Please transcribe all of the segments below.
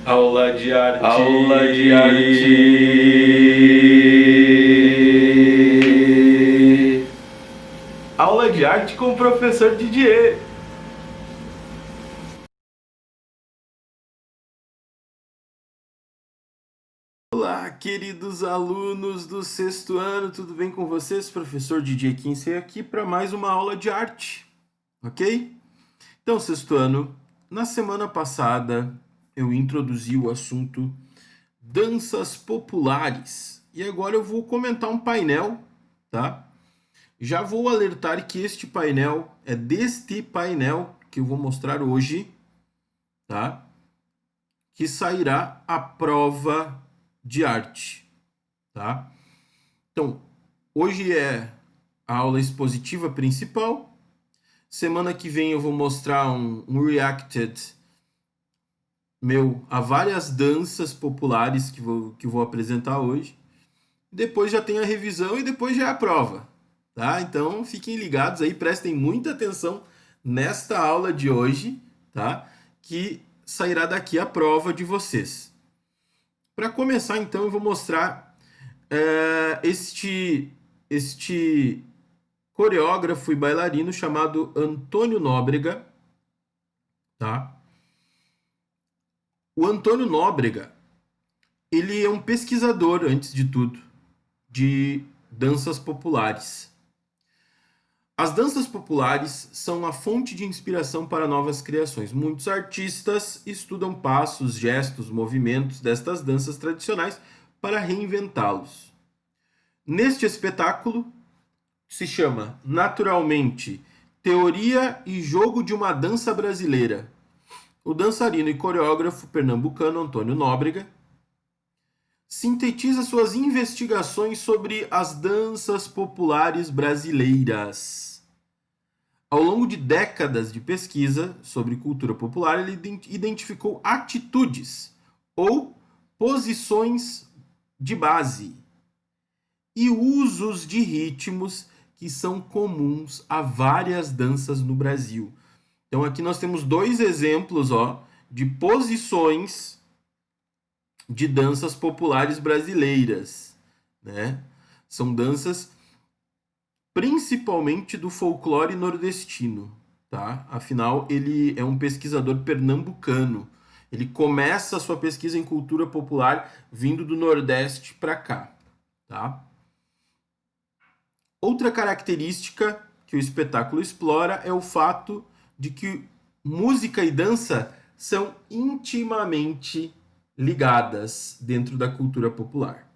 Aula de arte. Aula de arte. Aula de arte com o professor Didier. Olá, queridos alunos do sexto ano, tudo bem com vocês? Professor Didier Kinsey aqui para mais uma aula de arte, ok? Então, sexto ano, na semana passada eu introduzi o assunto danças populares e agora eu vou comentar um painel, tá? Já vou alertar que este painel é deste painel que eu vou mostrar hoje, tá? Que sairá a prova de arte, tá? Então, hoje é a aula expositiva principal. Semana que vem eu vou mostrar um reacted meu a várias danças populares que vou apresentar hoje. Depois já tem a revisão e depois já é a prova, tá? Então fiquem ligados aí, prestem muita atenção nesta aula de hoje, tá? Que sairá daqui a prova de vocês. Para começar, então, eu vou mostrar este coreógrafo e bailarino chamado Antônio Nóbrega, tá? O Antônio Nóbrega, ele é um pesquisador, antes de tudo, de danças populares. As danças populares são a fonte de inspiração para novas criações. Muitos artistas estudam passos, gestos, movimentos destas danças tradicionais para reinventá-los. Neste espetáculo, se chama naturalmente Teoria e Jogo de uma Dança Brasileira. O dançarino e coreógrafo pernambucano Antônio Nóbrega sintetiza suas investigações sobre as danças populares brasileiras. Ao longo de décadas de pesquisa sobre cultura popular, ele identificou atitudes ou posições de base e usos de ritmos que são comuns a várias danças no Brasil. Então aqui nós temos dois exemplos, de posições de danças populares brasileiras, né? São danças principalmente do folclore nordestino, tá? Afinal, ele é um pesquisador pernambucano. Ele começa a sua pesquisa em cultura popular vindo do Nordeste para cá, tá? Outra característica que o espetáculo explora é o fato de que música e dança são intimamente ligadas dentro da cultura popular.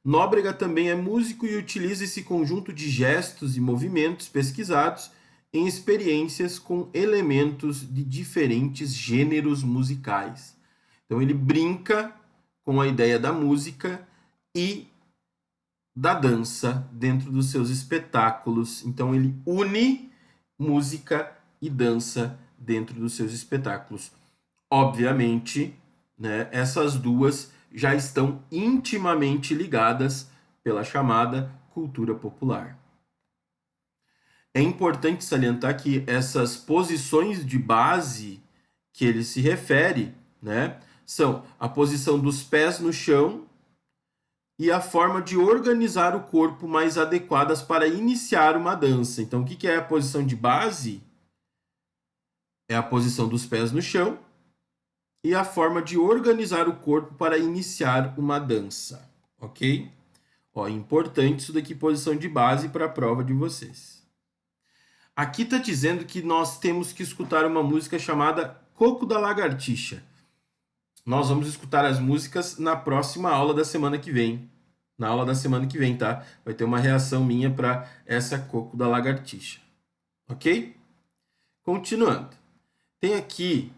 Nóbrega também é músico e utiliza esse conjunto de gestos e movimentos pesquisados em experiências com elementos de diferentes gêneros musicais. Então ele brinca com a ideia da música e da dança dentro dos seus espetáculos. Então ele une música e dança dentro dos seus espetáculos. Obviamente, né, essas duas já estão intimamente ligadas pela chamada cultura popular. É importante salientar que essas posições de base que ele se refere, né, são a posição dos pés no chão e a forma de organizar o corpo mais adequadas para iniciar uma dança. Então, o que é a posição de base? É a posição dos pés no chão e a forma de organizar o corpo para iniciar uma dança, ok? Importante isso daqui, posição de base para a prova de vocês. Aqui está dizendo que nós temos que escutar uma música chamada Coco da Lagartixa. Nós vamos escutar as músicas na próxima aula da semana que vem. Na aula da semana que vem, tá? Vai ter uma reação minha para essa Coco da Lagartixa. Ok? Continuando. Tem aqui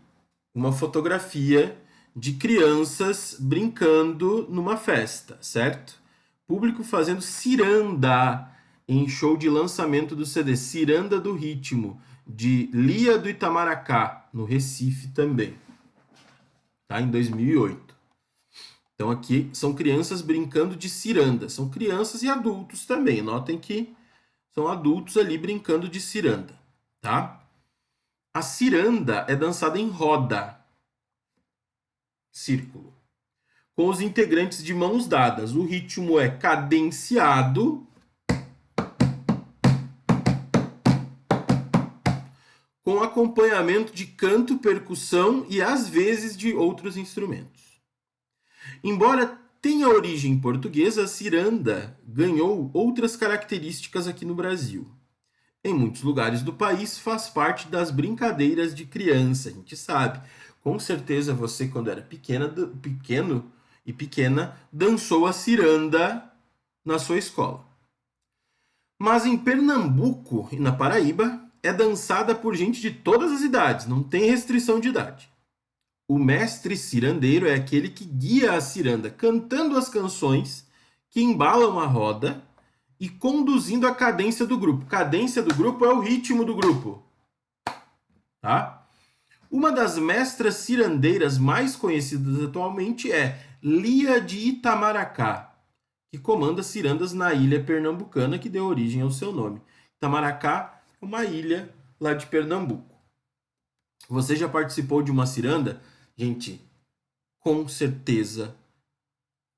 uma fotografia de crianças brincando numa festa, certo? Público fazendo ciranda em show de lançamento do CD Ciranda do Ritmo, de Lia do Itamaracá, no Recife também, tá? Em 2008. Então aqui são crianças brincando de ciranda, são crianças e adultos também, notem que são adultos ali brincando de ciranda, tá? A ciranda é dançada em roda. círculo, com os integrantes de mãos dadas. O ritmo é cadenciado, com acompanhamento de canto, percussão e às vezes de outros instrumentos. Embora tenha origem portuguesa, a ciranda ganhou outras características aqui no Brasil. Em muitos lugares do país faz parte das brincadeiras de criança, a gente sabe. Com certeza você, quando era pequeno e pequena, dançou a ciranda na sua escola. Mas em Pernambuco e na Paraíba, é dançada por gente de todas as idades, não tem restrição de idade. O mestre cirandeiro é aquele que guia a ciranda cantando as canções que embalam a roda e conduzindo a cadência do grupo. Cadência do grupo é o ritmo do grupo. Tá? Uma das mestras cirandeiras mais conhecidas atualmente é Lia de Itamaracá, que comanda cirandas na ilha pernambucana que deu origem ao seu nome. Itamaracá é uma ilha lá de Pernambuco. Você já participou de uma ciranda? Gente, com certeza,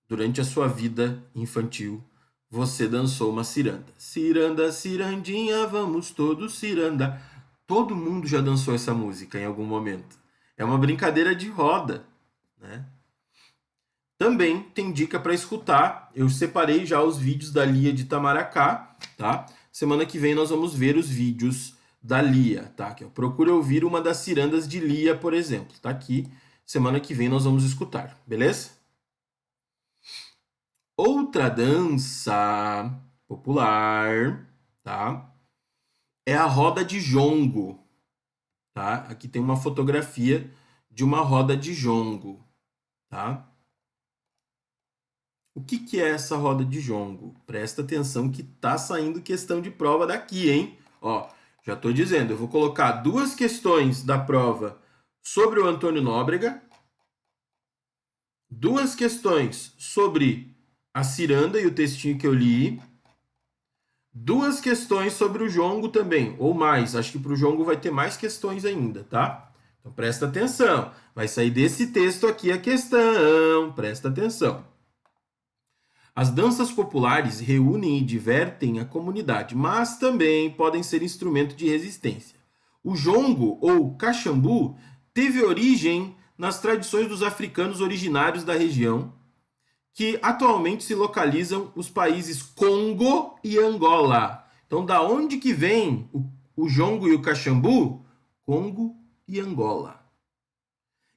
durante a sua vida infantil, você dançou uma ciranda. Ciranda, cirandinha, vamos todos ciranda. Todo mundo já dançou essa música em algum momento. É uma brincadeira de roda, né? Também tem dica para escutar. Eu separei já os vídeos da Lia de Itamaracá, tá? Semana que vem nós vamos ver os vídeos da Lia, tá? Procure ouvir uma das cirandas de Lia, por exemplo. Tá aqui. Semana que vem nós vamos escutar, beleza? Outra dança popular, tá? É a roda de jongo, tá? Aqui tem uma fotografia de uma roda de jongo, tá? O que é essa roda de jongo? Presta atenção que tá saindo questão de prova daqui, hein? Ó, já tô dizendo, eu vou colocar 2 questões da prova sobre o Antônio Nóbrega, 2 questões sobre a ciranda e o textinho que eu li, 2 questões sobre o jongo também, ou mais. Acho que para o jongo vai ter mais questões ainda, tá? Então presta atenção. Vai sair desse texto aqui a questão. Presta atenção. As danças populares reúnem e divertem a comunidade, mas também podem ser instrumento de resistência. O jongo, ou caxambu, teve origem nas tradições dos africanos originários da região, que atualmente se localizam os países Congo e Angola. Então, da onde que vem o jongo e o caxambu? Congo e Angola.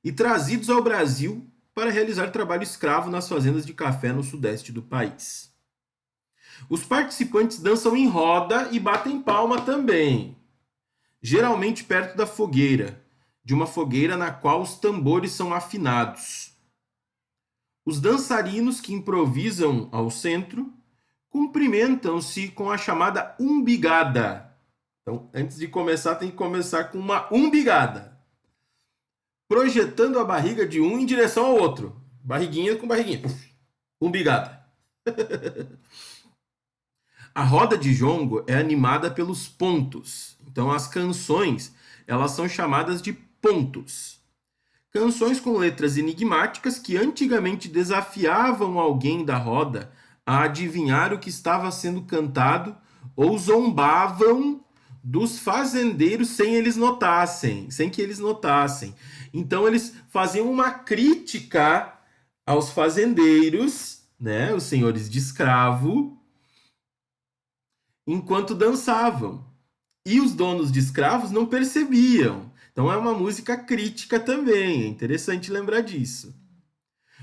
E trazidos ao Brasil para realizar trabalho escravo nas fazendas de café no sudeste do país. Os participantes dançam em roda e batem palma também, geralmente perto da fogueira, de uma fogueira na qual os tambores são afinados. Os dançarinos que improvisam ao centro cumprimentam-se com a chamada umbigada. Então, antes de começar, tem que começar com uma umbigada, projetando a barriga de um em direção ao outro. Barriguinha com barriguinha. Umbigada. A roda de jongo é animada pelos pontos. Então, as canções, elas são chamadas de pontos. Canções com letras enigmáticas que antigamente desafiavam alguém da roda a adivinhar o que estava sendo cantado ou zombavam dos fazendeiros sem que eles notassem. Então eles faziam uma crítica aos fazendeiros, né, os senhores de escravo, enquanto dançavam. E os donos de escravos não percebiam. Então é uma música crítica também, é interessante lembrar disso.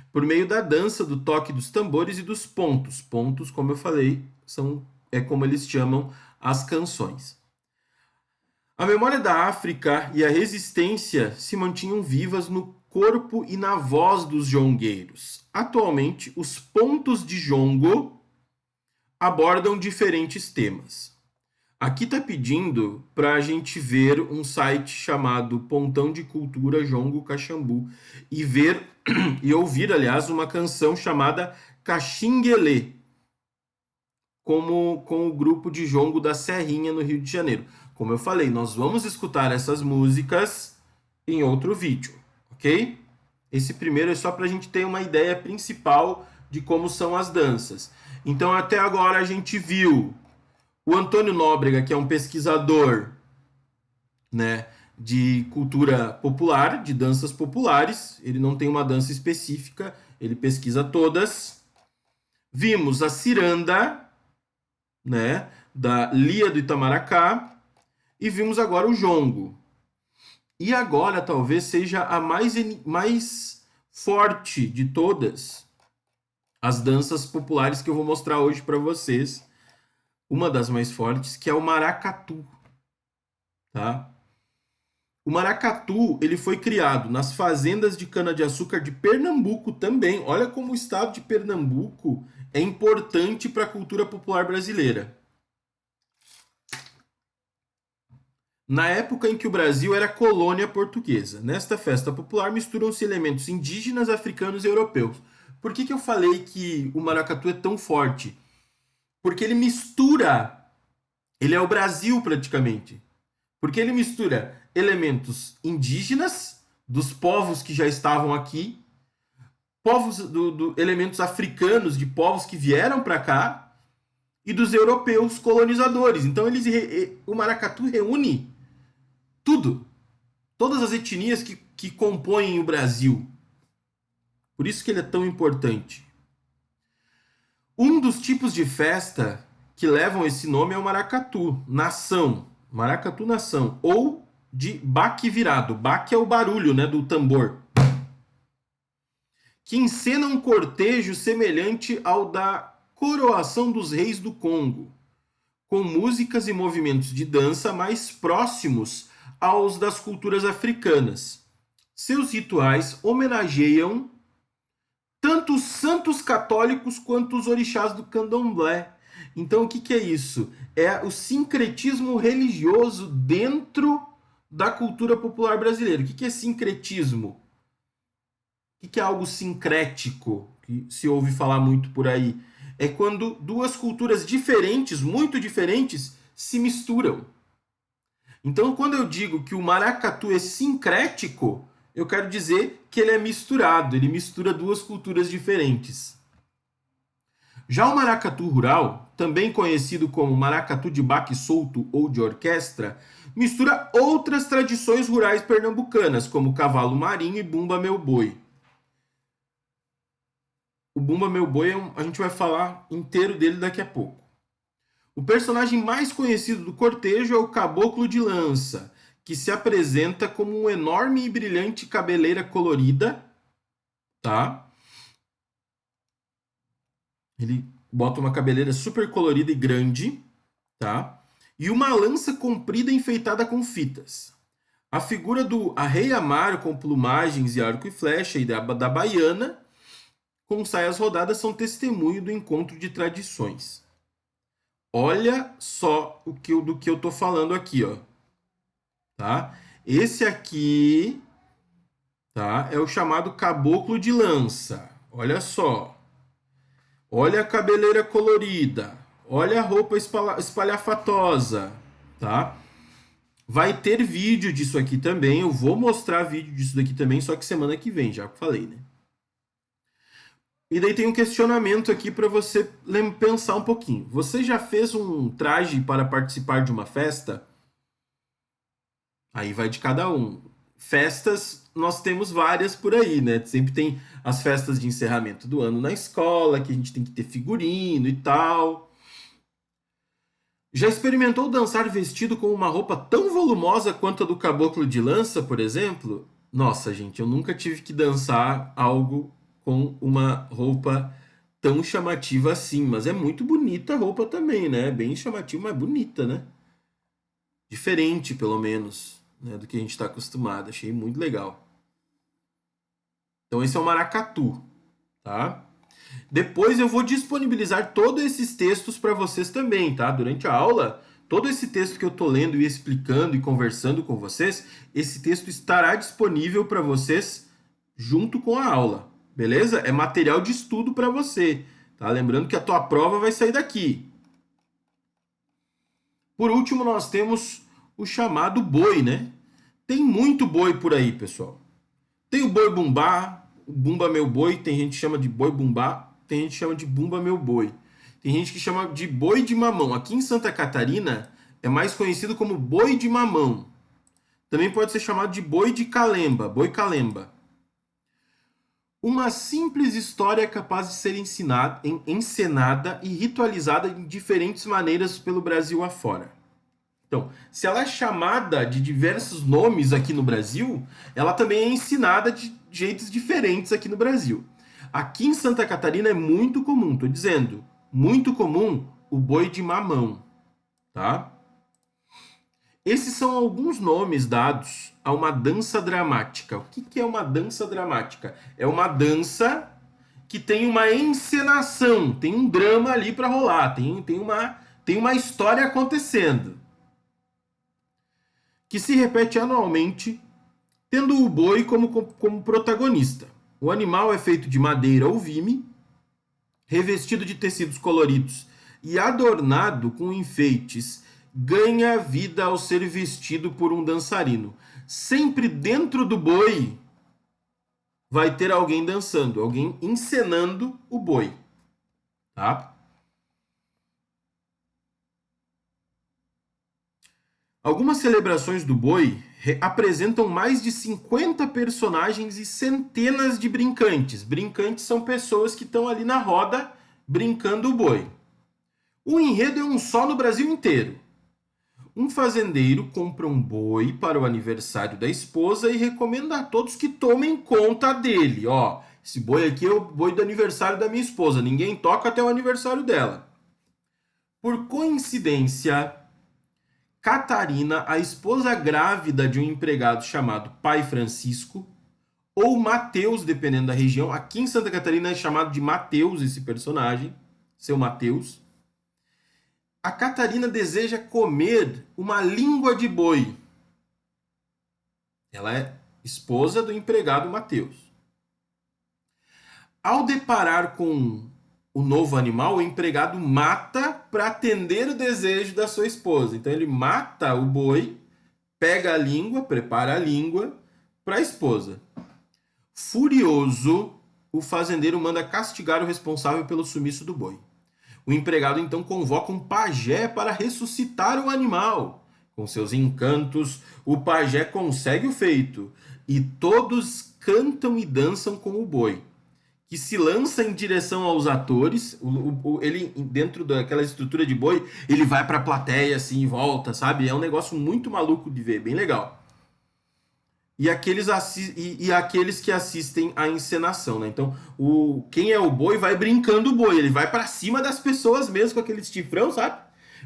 Por meio da dança, do toque dos tambores e dos pontos. Pontos, como eu falei, é como eles chamam as canções. A memória da África e a resistência se mantinham vivas no corpo e na voz dos jongueiros. Atualmente, os pontos de jongo abordam diferentes temas. Aqui está pedindo para a gente ver um site chamado Pontão de Cultura Jongo Caxambu e ouvir, aliás, uma canção chamada Caxinguelê, com o grupo de jongo da Serrinha, no Rio de Janeiro. Como eu falei, nós vamos escutar essas músicas em outro vídeo, ok? Esse primeiro é só para a gente ter uma ideia principal de como são as danças. Então, até agora a gente viu o Antônio Nóbrega, que é um pesquisador, né, de cultura popular, de danças populares. Ele não tem uma dança específica, ele pesquisa todas. Vimos a ciranda, né, da Lia do Itamaracá, e vimos agora o jongo. E agora talvez seja a mais forte de todas as danças populares que eu vou mostrar hoje para vocês. Uma das mais fortes, que é o maracatu, tá? O maracatu, ele foi criado nas fazendas de cana-de-açúcar de Pernambuco também. Olha como o estado de Pernambuco é importante para a cultura popular brasileira. Na época em que o Brasil era colônia portuguesa, nesta festa popular misturam-se elementos indígenas, africanos e europeus. Por que eu falei que o maracatu é tão forte? Porque ele mistura, ele é o Brasil praticamente. Porque ele mistura elementos indígenas, dos povos que já estavam aqui, elementos africanos, de povos que vieram para cá, e dos europeus colonizadores. Então o maracatu reúne tudo, todas as etnias que compõem o Brasil. Por isso que ele é tão importante. Um dos tipos de festa que levam esse nome é o maracatu, nação, maracatu nação, ou de baque virado. Baque é o barulho, né, do tambor. Que encena um cortejo semelhante ao da coroação dos reis do Congo, com músicas e movimentos de dança mais próximos aos das culturas africanas. Seus rituais homenageiam tanto os santos católicos quanto os orixás do candomblé. Então, o que é isso? É o sincretismo religioso dentro da cultura popular brasileira. O que é sincretismo? O que é algo sincrético, que se ouve falar muito por aí? É quando duas culturas diferentes, muito diferentes, se misturam. Então, quando eu digo que o maracatu é sincrético, eu quero dizer que ele é misturado, ele mistura duas culturas diferentes. Já o maracatu rural, também conhecido como maracatu de baque solto ou de orquestra, mistura outras tradições rurais pernambucanas, como cavalo marinho e bumba meu boi. O bumba meu boi, a gente vai falar inteiro dele daqui a pouco. O personagem mais conhecido do cortejo é o caboclo de lança, que se apresenta como um enorme e brilhante cabeleira colorida, tá? Ele bota uma cabeleira super colorida e grande, tá? E uma lança comprida enfeitada com fitas. A figura do arrei amaro com plumagens e arco e flecha e da baiana com saias rodadas são testemunho do encontro de tradições. Olha só do que eu tô falando aqui, ó. Tá? Esse aqui, tá? É o chamado caboclo de lança. Olha só. Olha a cabeleira colorida. Olha a roupa espalhafatosa, tá? Vai ter vídeo disso aqui também. Eu vou mostrar vídeo disso daqui também, só que semana que vem, já que falei, né? E daí tem um questionamento aqui para você pensar um pouquinho. Você já fez um traje para participar de uma festa? Aí vai de cada um. Festas, nós temos várias por aí, né? Sempre tem as festas de encerramento do ano na escola, que a gente tem que ter figurino e tal. Já experimentou dançar vestido com uma roupa tão volumosa quanto a do caboclo de lança, por exemplo? Nossa, gente, eu nunca tive que dançar algo com uma roupa tão chamativa assim, mas é muito bonita a roupa também, né? Bem chamativa, mas bonita, né? Diferente, pelo menos, né, do que a gente está acostumado. Achei muito legal. Então esse é o maracatu, tá? Depois eu vou disponibilizar todos esses textos para vocês também, tá? Durante a aula, todo esse texto que eu tô lendo e explicando e conversando com vocês, esse texto estará disponível para vocês junto com a aula, beleza? É material de estudo para você, tá? Lembrando que a tua prova vai sair daqui. Por último, nós temos o chamado boi, né? Tem muito boi por aí, pessoal. Tem o boi bumbá, o bumba meu boi, tem gente que chama de boi bumbá, tem gente que chama de bumba meu boi. Tem gente que chama de boi de mamão. Aqui em Santa Catarina é mais conhecido como boi de mamão. Também pode ser chamado de boi de calemba, boi calemba. Uma simples história é capaz de ser encenada e ritualizada de diferentes maneiras pelo Brasil afora. Então, se ela é chamada de diversos nomes aqui no Brasil, ela também é ensinada de jeitos diferentes aqui no Brasil. Aqui em Santa Catarina é muito comum, estou dizendo, muito comum o boi de mamão, tá? Esses são alguns nomes dados a uma dança dramática. O que é uma dança dramática? É uma dança que tem uma encenação, tem um drama ali para rolar, tem uma história acontecendo, que se repete anualmente, tendo o boi como protagonista. O animal é feito de madeira ou vime, revestido de tecidos coloridos e adornado com enfeites, ganha vida ao ser vestido por um dançarino. Sempre dentro do boi vai ter alguém dançando, alguém encenando o boi, tá? Algumas celebrações do boi apresentam mais de 50 personagens e centenas de brincantes. Brincantes são pessoas que estão ali na roda brincando o boi. O enredo é um só no Brasil inteiro. Um fazendeiro compra um boi para o aniversário da esposa e recomenda a todos que tomem conta dele. Ó, esse boi aqui é o boi do aniversário da minha esposa. Ninguém toca até o aniversário dela. Por coincidência, Catarina, a esposa grávida de um empregado chamado Pai Francisco, ou Mateus, dependendo da região. Aqui em Santa Catarina é chamado de Mateus esse personagem, seu Mateus. A Catarina deseja comer uma língua de boi. Ela é esposa do empregado Mateus. Ao deparar com o novo animal, o empregado mata para atender o desejo da sua esposa. Então ele mata o boi, pega a língua, prepara a língua para a esposa. Furioso, o fazendeiro manda castigar o responsável pelo sumiço do boi. O empregado então convoca um pajé para ressuscitar o animal. Com seus encantos, o pajé consegue o feito e todos cantam e dançam com o boi, que se lança em direção aos atores. Ele, dentro daquela estrutura de boi, ele vai para a plateia assim, e volta, sabe? É um negócio muito maluco de ver, bem legal. E aqueles que assistem à encenação, né? Então, quem é o boi vai brincando o boi, ele vai para cima das pessoas mesmo com aquele chifrão, sabe?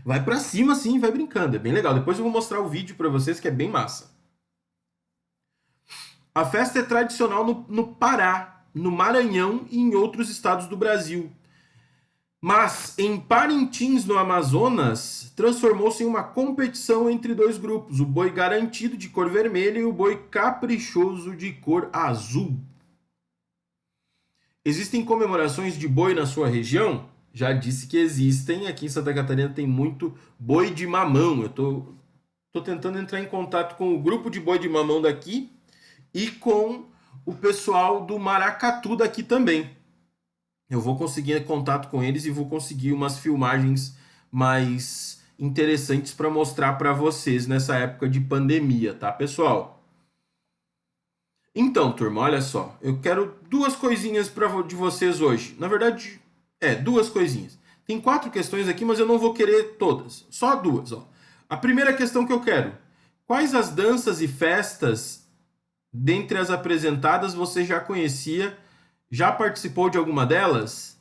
Vai para cima assim, vai brincando, é bem legal. Depois eu vou mostrar o vídeo para vocês que é bem massa. A festa é tradicional no Pará, no Maranhão e em outros estados do Brasil. Mas em Parintins, no Amazonas, transformou-se em uma competição entre dois grupos, o boi garantido de cor vermelha e o boi caprichoso de cor azul. Existem comemorações de boi na sua região? Já disse que existem, aqui em Santa Catarina tem muito boi de mamão. Eu tô tentando entrar em contato com o grupo de boi de mamão daqui e com o pessoal do maracatu daqui também. Eu vou conseguir contato com eles e vou conseguir umas filmagens mais interessantes para mostrar para vocês nessa época de pandemia, tá, pessoal? Então, turma, olha só. Eu quero duas coisinhas de vocês hoje. Na verdade, duas coisinhas. Tem 4 questões aqui, mas eu não vou querer todas. Só duas, ó. A primeira questão que eu quero. Quais as danças e festas, dentre as apresentadas, você já conhecia? Já participou de alguma delas?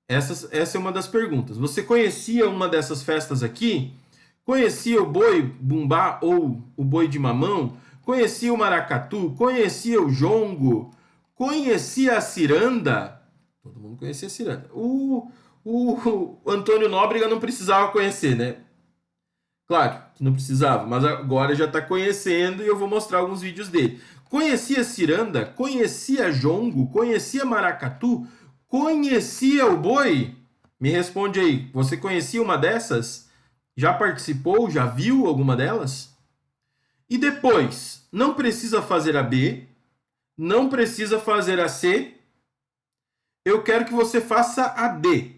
Essa é uma das perguntas. Você conhecia uma dessas festas aqui? Conhecia o boi bumbá ou o boi de mamão? Conhecia o maracatu? Conhecia o jongo? Conhecia a ciranda? Todo mundo conhecia a ciranda. O Antônio Nóbrega não precisava conhecer, né? Claro que não precisava, mas agora já está conhecendo e eu vou mostrar alguns vídeos dele. Conhecia ciranda? Conhecia jongo? Conhecia maracatu? Conhecia o boi? Me responde aí, você conhecia uma dessas? Já participou? Já viu alguma delas? E depois, não precisa fazer a B, não precisa fazer a C. Eu quero que você faça a D.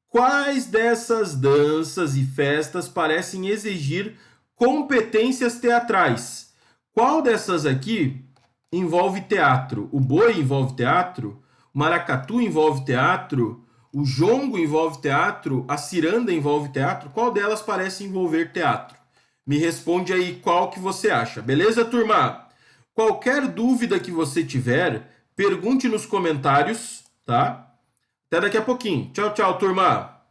Quais dessas danças e festas parecem exigir competências teatrais? Qual dessas aqui envolve teatro? O boi envolve teatro? O maracatu envolve teatro? O jongo envolve teatro? A ciranda envolve teatro? Qual delas parece envolver teatro? Me responde aí qual que você acha. Beleza, turma? Qualquer dúvida que você tiver, pergunte nos comentários, tá? Até daqui a pouquinho. Tchau, tchau, turma!